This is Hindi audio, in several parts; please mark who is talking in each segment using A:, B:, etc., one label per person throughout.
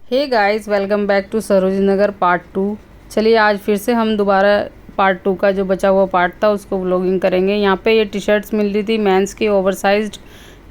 A: Hey guys, welcome back to Sarojini Nagar part 2। चलिए आज फिर से हम दोबारा पार्ट 2 का जो बचा हुआ पार्ट था उसको व्लॉगिंग करेंगे। यहाँ पे ये टी शर्ट्स मिल रही थी मेंस की ओवरसाइज्ड,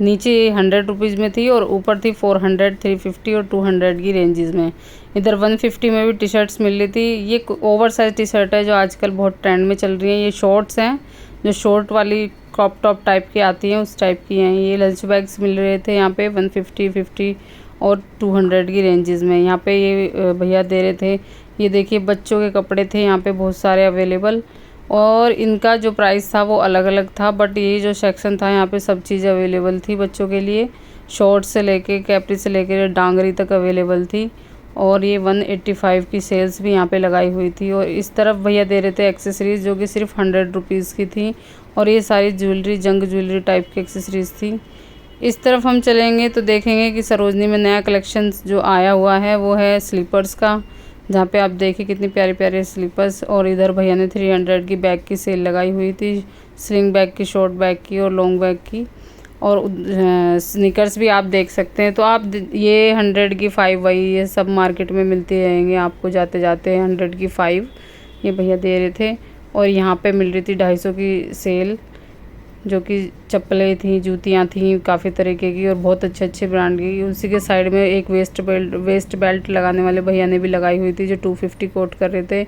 A: नीचे 100 रुपीज़ में थी और ऊपर थी 400, 350 और 200 की रेंजेस में। इधर 150 में भी टी शर्ट्स मिल रही थी। ये ओवरसाइज टी शर्ट है जो आजकल बहुत ट्रेंड में चल रही है। ये शॉर्ट्स हैं, जो शॉर्ट वाली क्रॉप टॉप टाइप की आती हैं उस टाइप की हैं। ये लंच बैग्स मिल रहे थे यहाँ पे 150, 50 और 200 की रेंजेस में। यहाँ पे ये भैया दे रहे थे। ये देखिए बच्चों के कपड़े थे यहाँ पे बहुत सारे अवेलेबल, और इनका जो प्राइस था वो अलग अलग था, बट ये जो सेक्शन था यहाँ पे सब चीज़ अवेलेबल थी बच्चों के लिए। शॉर्ट से लेके कैपरी से लेके डांगरी तक अवेलेबल थी। और ये 185 की सेल्स भी यहाँ पे लगाई हुई थी। और इस तरफ भैया दे रहे थे एक्सेसरीज़ जो कि सिर्फ 100 रुपीज़ की थी, और ये सारी ज्वेलरी जंग ज्वेलरी टाइप की एक्सेसरीज़ थी। इस तरफ हम चलेंगे तो देखेंगे कि सरोजनी में नया कलेक्शन जो आया हुआ है वो है स्लीपर्स का, जहाँ पे आप देखिए कितनी प्यारे प्यारे स्लीपर्स। और इधर भैया ने 300 की बैग की सेल लगाई हुई थी, स्लिंग बैग की, शॉर्ट बैग की और लॉन्ग बैग की। और स्नीकर्स भी आप देख सकते हैं। तो आप ये 100 की 5 वही ये सब मार्केट में मिलती रहेंगे आपको जाते जाते। 100 की 5 ये भैया दे रहे थे। और यहाँ पे मिल रही थी 250 की सेल, जो कि चप्पलें थी, जूतियाँ थी काफ़ी तरीके की और बहुत अच्छे अच्छे ब्रांड की। उसी के साइड में एक वेस्ट बेल्ट लगाने वाले भैया ने भी लगाई हुई थी जो 250 कोट कर रहे थे।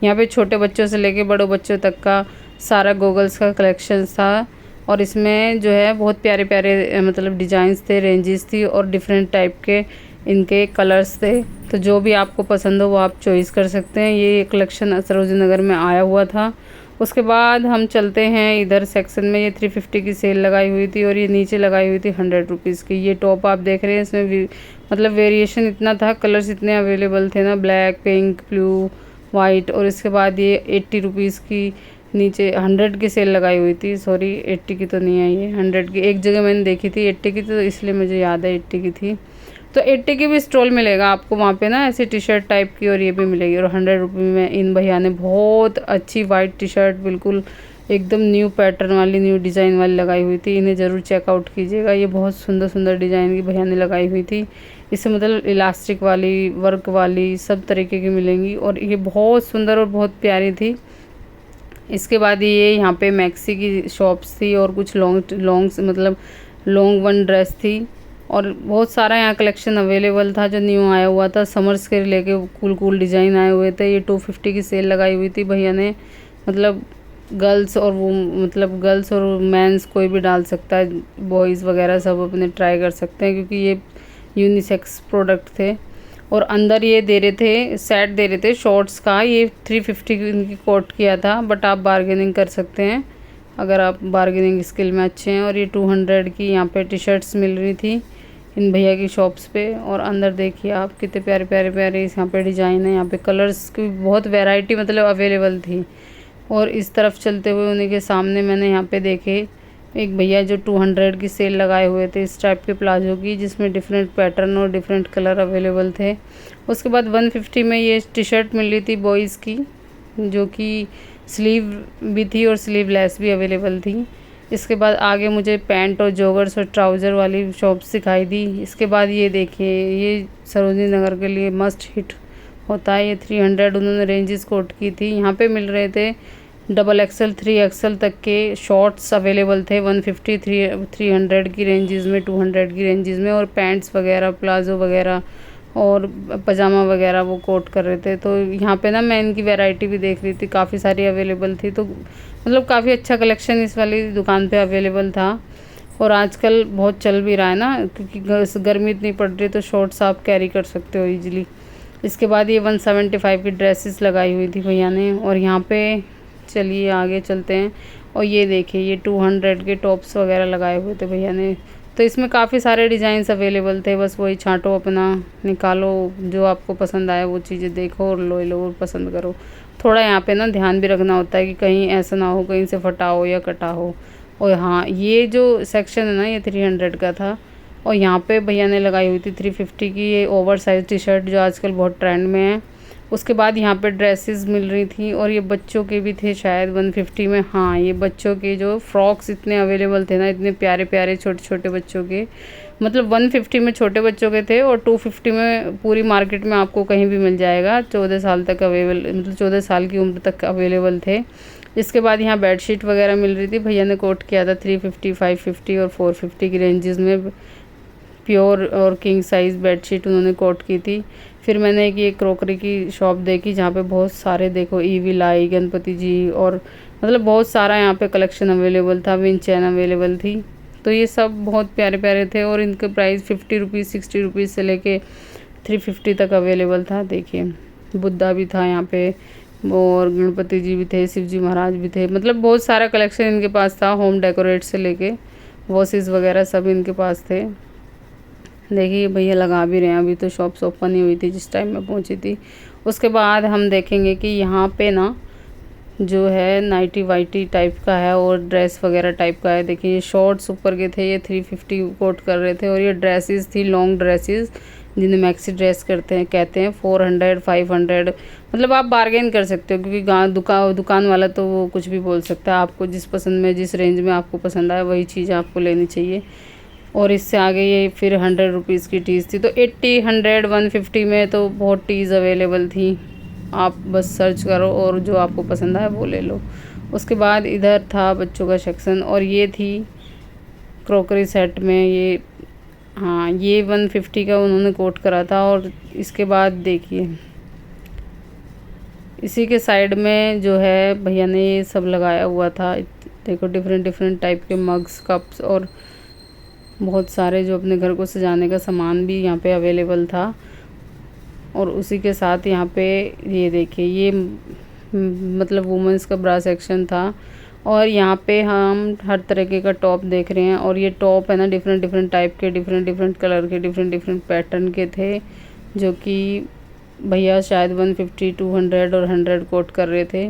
A: यहाँ पे छोटे बच्चों से लेके बड़े बच्चों तक का सारा गॉगल्स का कलेक्शन था। और इसमें जो है बहुत प्यारे प्यारे मतलब डिज़ाइंस थे, रेंजेस थी और डिफरेंट टाइप के इनके कलर्स थे। तो जो भी आपको पसंद हो वो आप चॉइस कर सकते हैं। ये कलेक्शन सरोजिनी नगर में आया हुआ था। उसके बाद हम चलते हैं इधर सेक्शन में। ये 350 की सेल लगाई हुई थी और ये नीचे लगाई हुई थी 100 रुपीज़ की। ये टॉप आप देख रहे हैं, इसमें भी मतलब वेरिएशन इतना था, कलर्स इतने अवेलेबल थे ना, ब्लैक, पिंक, ब्लू, वाइट। और इसके बाद ये 80 रुपीज़ की नीचे 100 की सेल लगाई हुई थी। सॉरी 80 की तो नहीं है, ये 100 की एक जगह मैंने देखी थी 80 की, तो इसलिए मुझे याद है 80 की थी। तो 80 की भी स्टॉल मिलेगा आपको वहाँ पे ना, ऐसी टी शर्ट टाइप की, और ये भी मिलेगी। और 100 रुपये में इन भैया ने बहुत अच्छी वाइट टी शर्ट, बिल्कुल एकदम न्यू पैटर्न वाली, न्यू डिज़ाइन वाली लगाई हुई थी। इन्हें ज़रूर चेकआउट कीजिएगा। ये बहुत सुंदर सुंदर डिज़ाइन की भैया ने लगाई हुई थी। इससे मतलब इलास्टिक वाली, वर्क वाली सब तरीके की मिलेंगी, और ये बहुत सुंदर और बहुत प्यारी थी। इसके बाद ये यहाँ पे मैक्सी की शॉप्स थी और कुछ मतलब लॉन्ग वन ड्रेस थी। और बहुत सारा यहाँ कलेक्शन अवेलेबल था जो न्यू आया हुआ था। समर्स के लेके कूल कूल डिज़ाइन आए हुए थे। ये 250 की सेल लगाई हुई थी भैया ने। मतलब गर्ल्स और वो मतलब गर्ल्स और मेंस कोई भी डाल सकता है, बॉयज़ वगैरह सब अपने ट्राई कर सकते हैं, क्योंकि ये यूनिसेक्स प्रोडक्ट थे। और अंदर ये दे रहे थे, सेट दे रहे थे शॉर्ट्स का। ये 350 की इनकी कोट किया था, बट आप बार्गेनिंग कर सकते हैं अगर आप बार्गेनिंग स्किल में अच्छे हैं। और ये 200 की यहाँ पे टी शर्ट्स मिल रही थी इन भैया की शॉप्स पे। और अंदर देखिए आप कितने प्यारे प्यारे प्यारे यहाँ पे डिज़ाइन है, यहाँ पे कलर्स की बहुत वैरायटी मतलब अवेलेबल थी। और इस तरफ चलते हुए उन्हीं के सामने मैंने यहाँ पे देखे एक भैया जो 200 की सेल लगाए हुए थे इस टाइप के प्लाजो की, जिसमें डिफरेंट पैटर्न और डिफरेंट कलर अवेलेबल थे। उसके बाद 150 में ये टी शर्ट मिल रही थी बॉयज़ की, जो कि स्लीव भी थी और स्लीवलेस भी अवेलेबल थी। इसके बाद आगे मुझे पैंट और जॉगर्स और ट्राउज़र वाली शॉप्स दिखाई दी। इसके बाद ये देखिए, ये सरोजिनी नगर के लिए मस्ट हिट होता है। ये 300 उन्होंने रेंजेस कोट की थी। यहाँ पे मिल रहे थे XXL 3XL तक के शॉर्ट्स अवेलेबल थे 150, 300 की रेंजेस में, 200 की रेंजेस में। और पैंट्स वगैरह, प्लाजो वगैरह और पजामा वगैरह वो कोट कर रहे थे। तो यहाँ पे ना मैं इनकी वैरायटी भी देख रही थी, काफ़ी सारी अवेलेबल थी। तो मतलब काफ़ी अच्छा कलेक्शन इस वाली दुकान पे अवेलेबल था। और आजकल बहुत चल भी रहा है ना, क्योंकि गर्मी इतनी पड़ रही है, तो शॉर्ट्स आप कैरी कर सकते हो ईजिली। इसके बाद ये 175 की ड्रेसेस लगाई हुई थी भैया ने। और यहाँ पे चलिए आगे चलते हैं। और ये देखिए, ये 200 के टॉप्स वगैरह लगाए हुए थे भैया ने। तो इसमें काफ़ी सारे डिज़ाइंस अवेलेबल थे, बस वही छांटो, अपना निकालो, जो आपको पसंद आए वो चीज़ें देखो और लो लो और पसंद करो। थोड़ा यहाँ पे ना ध्यान भी रखना होता है कि कहीं ऐसा ना हो कहीं से फटा हो या कटा हो। और हाँ, ये जो सेक्शन है ना ये 300 का था। और यहाँ पे भैया ने लगाई हुई थी 350 की ये ओवर साइज टी शर्ट, जो आजकल बहुत ट्रेंड में है। उसके बाद यहाँ पे ड्रेसेस मिल रही थी, और ये बच्चों के भी थे शायद 150 में। हाँ, ये बच्चों के जो फ्रॉक्स इतने अवेलेबल थे ना, इतने प्यारे प्यारे छोटे छोटे बच्चों के, मतलब 150 में छोटे बच्चों के थे और 250 में पूरी मार्केट में आपको कहीं भी मिल जाएगा। 14 साल तक अवेलेबल, मतलब 14 साल की उम्र तक अवेलेबल थे। इसके बाद यहाँ बेडशीट वगैरह मिल रही थी। भैया ने कोट किया था 350, 550 और 450 की रेंजेस में प्योर और किंग साइज़ बेडशीट उन्होंने कोट की थी। फिर मैंने एक क्रोकरी की शॉप देखी जहाँ पे बहुत सारे, देखो ईविल आई, गणपति जी और मतलब बहुत सारा यहाँ पे कलेक्शन अवेलेबल था। विंड चैन अवेलेबल थी। तो ये सब बहुत प्यारे प्यारे थे और इनके प्राइस 50 रुपीज़, 60 रुपीज़ से लेके 350 तक अवेलेबल था। देखिए बुद्धा भी था यहाँ पे और गणपति जी भी थे, शिव जी महाराज भी थे, मतलब बहुत सारा कलेक्शन इनके पास था। होम डेकोरेट से लेके वॉसेस वगैरह सब इनके पास थे। देखिए भैया लगा भी रहे हैं। अभी तो शॉप्स ओपन ही हुई थी जिस टाइम मैं पहुंची थी। उसके बाद हम देखेंगे कि यहाँ पे ना जो है नाइटी वाइटी टाइप का है और ड्रेस वगैरह टाइप का है। देखिए ये शॉर्ट्स ऊपर के थे, ये 350 कोट कर रहे थे और ये ड्रेसेस थी, लॉन्ग ड्रेसेस जिन्हें मैक्सी ड्रेस कहते हैं 400, 500। मतलब आप बार्गेन कर सकते हो क्योंकि दुकान वाला तो वो कुछ भी बोल सकता है। आपको जिस पसंद में, जिस रेंज में आपको पसंद आए वही चीज़ आपको लेनी चाहिए। और इससे आगे ये फिर 100 रुपीज़ की टीज़ थी। तो 80, 100, 150 में तो बहुत टीज़ अवेलेबल थी। आप बस सर्च करो और जो आपको पसंद आए वो ले लो। उसके बाद इधर था बच्चों का सेक्शन और ये थी क्रॉकरी सेट में ये, हाँ ये 150 का उन्होंने कोट करा था। और इसके बाद देखिए इसी के साइड में जो है भैया ने ये सब लगाया हुआ था। देखो डिफरेंट डिफरेंट टाइप के मग्स, कप्स और बहुत सारे जो अपने घर को सजाने का सामान भी यहाँ पे अवेलेबल था। और उसी के साथ यहाँ पे ये देखिए ये मतलब वुमेंस का ब्रा सेक्शन था। और यहाँ पे हम हर तरीके का टॉप देख रहे हैं और ये टॉप है ना डिफरेंट डिफरेंट टाइप के, डिफरेंट डिफरेंट कलर के, डिफरेंट डिफरेंट पैटर्न के थे जो कि भैया शायद 150, 200 और 100 कोट कर रहे थे।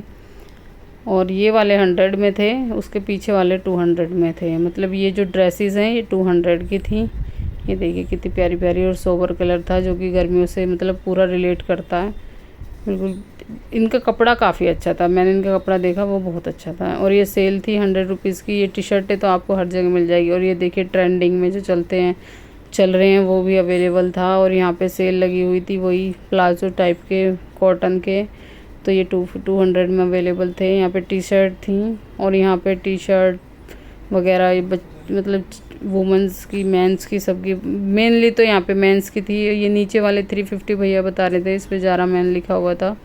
A: और ये वाले 100 में थे, उसके पीछे वाले 200 में थे। मतलब ये जो ड्रेसेस हैं ये 200 की थी। ये देखिए कितनी प्यारी प्यारी और सोबर कलर था जो कि गर्मियों से मतलब पूरा रिलेट करता है बिल्कुल। इनका कपड़ा काफ़ी अच्छा था, मैंने इनका कपड़ा देखा वो बहुत अच्छा था। और ये सेल थी 100 रुपीज़ की। ये टी शर्टें तो आपको हर जगह मिल जाएगी। और ये देखिए ट्रेंडिंग में जो चल रहे हैं वो भी अवेलेबल था। और यहाँ पे सेल लगी हुई थी वही प्लाजो टाइप के कॉटन के, तो ये 200 में अवेलेबल थे। यहाँ पे टी शर्ट थी और यहाँ पे टी शर्ट वगैरह ये मतलब वुमेंस की, मेंस की, सबकी। मेनली तो यहाँ पे मेंस की थी। ये नीचे वाले 350 भैया बता रहे थे, इस पे ज़ारा मैन लिखा हुआ था।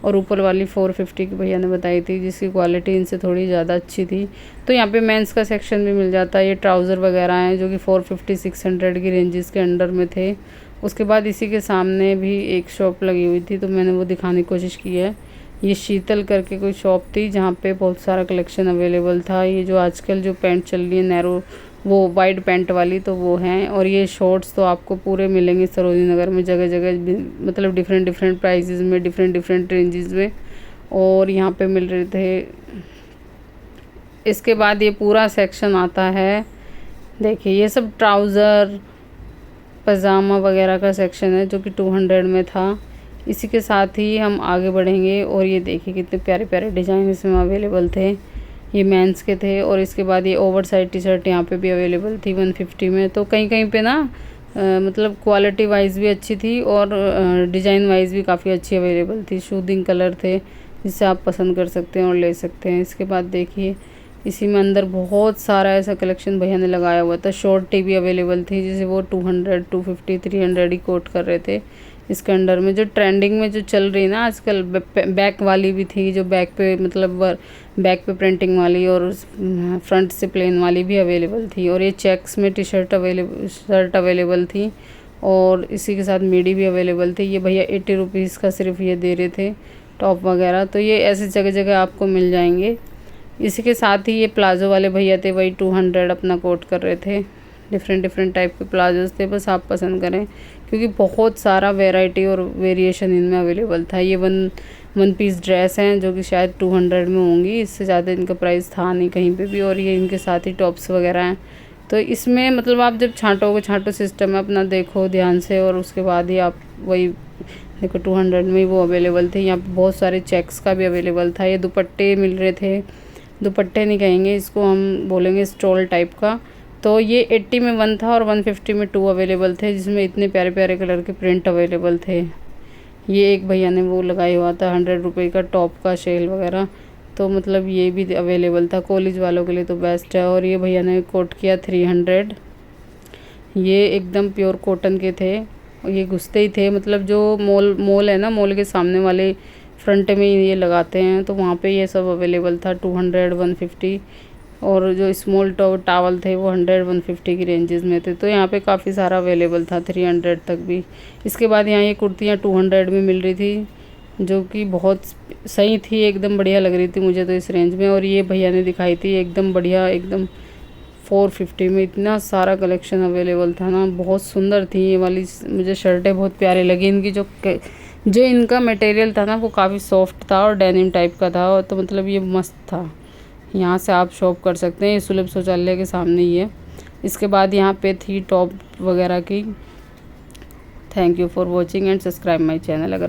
A: और ऊपर वाली 450 की भैया ने बताई थी जिसकी क्वालिटी इनसे थोड़ी ज़्यादा अच्छी थी। तो यहाँ पे मेंस का सेक्शन भी मिल जाता है। ये ट्राउज़र वगैरह हैं जो कि 450, 600 की रेंजेस के अंडर में थे। उसके बाद इसी के सामने भी एक शॉप लगी हुई थी तो मैंने वो दिखाने की कोशिश की है। ये शीतल करके कोई शॉप थी जहाँ पे बहुत सारा कलेक्शन अवेलेबल था। ये जो आजकल जो पैंट चल रही है नैरो, वो वाइड पैंट वाली, तो वो हैं। और ये शॉर्ट्स तो आपको पूरे मिलेंगे सरोजनी नगर में जगह जगह, मतलब डिफरेंट डिफरेंट प्राइसेस में, डिफरेंट डिफरेंट रेंजेस में। और यहाँ पे मिल रहे थे। इसके बाद ये पूरा सेक्शन आता है, देखिए ये सब ट्राउज़र, पजामा वगैरह का सेक्शन है जो कि 200 में था। इसी के साथ ही हम आगे बढ़ेंगे और ये देखिए कितने प्यारे प्यारे डिज़ाइन इसमें अवेलेबल थे। ये मेंस के थे। और इसके बाद ये ओवर साइज टी शर्ट यहाँ पे भी अवेलेबल थी 150 में। तो कहीं कहीं पे ना मतलब क्वालिटी वाइज भी अच्छी थी और डिज़ाइन वाइज भी काफ़ी अच्छी अवेलेबल थी। शूदिंग कलर थे जिससे आप पसंद कर सकते हैं और ले सकते हैं। इसके बाद देखिए इसी में अंदर बहुत सारा ऐसा कलेक्शन भैया ने लगाया हुआ था। शॉर्ट टी भी अवेलेबल थी जिसे वो 200, 250, 300 ही कोट कर रहे थे। इसके अंडर में जो ट्रेंडिंग में जो चल रही ना आजकल, बैक वाली भी थी जो बैक पे मतलब बैक पे प्रिंटिंग वाली, और फ्रंट से प्लेन वाली भी अवेलेबल थी। और ये चेक्स में टी शर्ट अवेलेबल थी। और इसी के साथ मिडी भी अवेलेबल थी। ये भैया 80 रुपीज़ का सिर्फ ये दे रहे थे टॉप वगैरह। तो ये ऐसे जगह जगह आपको मिल जाएंगे। इसी के साथ ही ये प्लाज़ो वाले भैया थे, वही 200 अपना कोट कर रहे थे। डिफरेंट डिफरेंट टाइप के प्लाजोस थे, बस आप पसंद करें क्योंकि बहुत सारा वैरायटी और वेरिएशन इनमें अवेलेबल था। ये वन पीस ड्रेस हैं जो कि शायद 200 में होंगी, इससे ज़्यादा इनका प्राइस था नहीं कहीं पे भी। और ये इनके साथ ही टॉप्स वगैरह हैं। तो इसमें मतलब आप जब छांटो सिस्टम है अपना, देखो ध्यान से, और उसके बाद ही आप वही देखो 200 में ही वो अवेलेबल थे। यहाँ पे बहुत सारे चेक्स का भी अवेलेबल था। ये दुपट्टे मिल रहे थे, दुपट्टे नहीं कहेंगे इसको, हम बोलेंगे स्टॉल टाइप का। तो ये 80 में 1 था और 150 में 2 अवेलेबल थे, जिसमें इतने प्यारे प्यारे कलर के प्रिंट अवेलेबल थे। ये एक भैया ने वो लगाया हुआ था 100 रुपये का टॉप का शेल वगैरह, तो मतलब ये भी अवेलेबल था, कॉलेज वालों के लिए तो बेस्ट है। और ये भैया ने कोट किया 300। ये एकदम प्योर कॉटन के थे, ये घुसते ही थे, मतलब जो मॉल है ना, मॉल के सामने वाले फ्रंट में ये लगाते हैं, तो वहाँ पे ये सब अवेलेबल था 200 150। और जो स्मॉल टावल थे वो 100 150 की रेंजेस में थे, तो यहाँ पे काफ़ी सारा अवेलेबल था 300 तक भी। इसके बाद यहाँ ये कुर्तियाँ 200 में मिल रही थी, जो कि बहुत सही थी, एकदम बढ़िया लग रही थी मुझे तो इस रेंज में। और ये भैया ने दिखाई थी एकदम बढ़िया, एकदम 450 में। इतना सारा कलेक्शन अवेलेबल था ना, बहुत सुंदर थी ये वाली, मुझे शर्टें बहुत प्यारी लगी। इनकी जो इनका मटेरियल था ना वो काफ़ी सॉफ्ट था और डेनिम टाइप का था, और तो मतलब ये मस्त था। यहाँ से आप शॉप कर सकते हैं, ये सुलभ शौचालय के सामने ही है। इसके बाद यहाँ पे थी टॉप वगैरह की। Thank you for watching and subscribe my channel. अगर